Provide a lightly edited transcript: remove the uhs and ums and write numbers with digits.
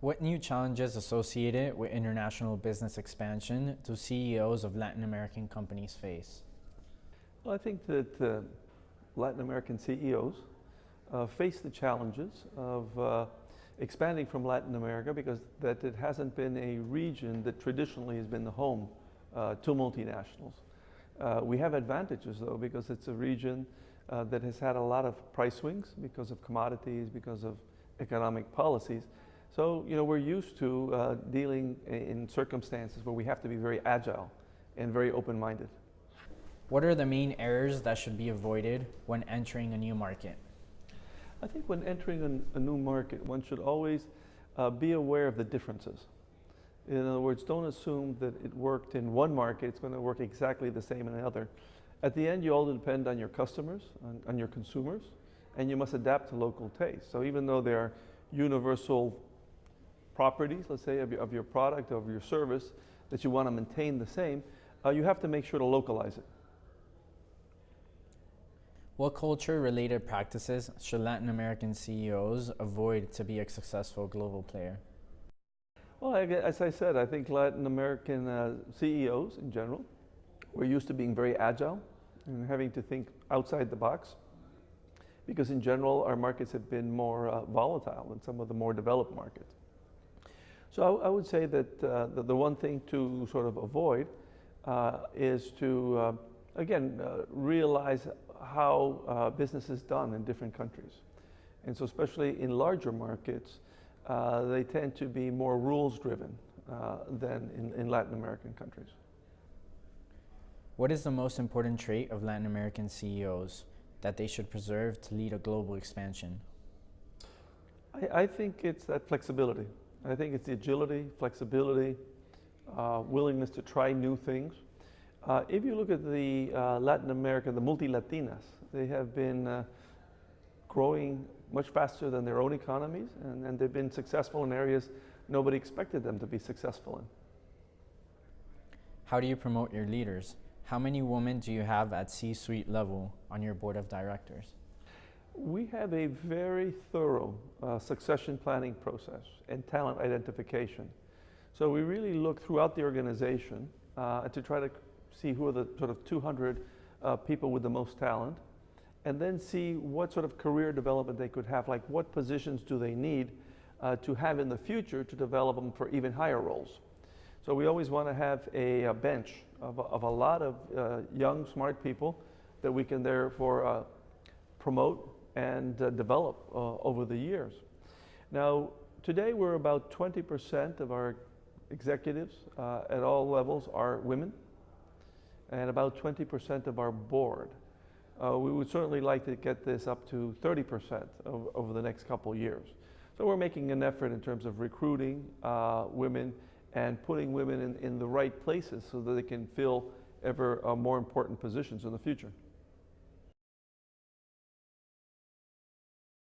What new challenges associated with international business expansion do CEOs of Latin American companies face? Well, I think that Latin American CEOs face the challenges of expanding from Latin America because that it hasn't been a region that traditionally has been the home to multinationals. We have advantages though because it's a region that has had a lot of price swings because of commodities, because of economic policies. So, we're used to dealing in circumstances where we have to be very agile and very open-minded. What are the main errors that should be avoided when entering a new market? I think when entering a new market, one should always be aware of the differences. In other words, don't assume that it worked in one market, it's going to work exactly the same in another. At the end, you all depend on your customers, on your consumers, and you must adapt to local tastes. So even though there are universal properties, let's say, of your product, of your service, that you want to maintain the same, you have to make sure to localize it. What culture-related practices should Latin American CEOs avoid to be a successful global player? Well, as I said, I think Latin American CEOs in general, we're used to being very agile and having to think outside the box because in general our markets have been more volatile than some of the more developed markets. So I would say that the one thing to sort of avoid is to, again, realize how business is done in different countries. And so especially in larger markets, they tend to be more rules-driven than in Latin American countries. What is the most important trait of Latin American CEOs that they should preserve to lead a global expansion? I think it's that flexibility. I think it's the agility, flexibility, willingness to try new things. If you look at the Latin America, the multi-Latinas, they have been growing much faster than their own economies, and they've been successful in areas nobody expected them to be successful in. How do you promote your leaders? How many women do you have at C-suite level on your board of directors? We have a very thorough succession planning process and talent identification. So we really look throughout the organization to try to see who are the sort of 200 people with the most talent, and then see what sort of career development they could have, like what positions do they need to have in the future to develop them for even higher roles. So we always want to have a bench of a lot of young, smart people that we can therefore promote and develop over the years. Now, today we're about 20% of our executives at all levels are women, and about 20% of our board. We would certainly like to get this up to 30% over the next couple years. So we're making an effort in terms of recruiting women and putting women in the right places so that they can fill ever more important positions in the future.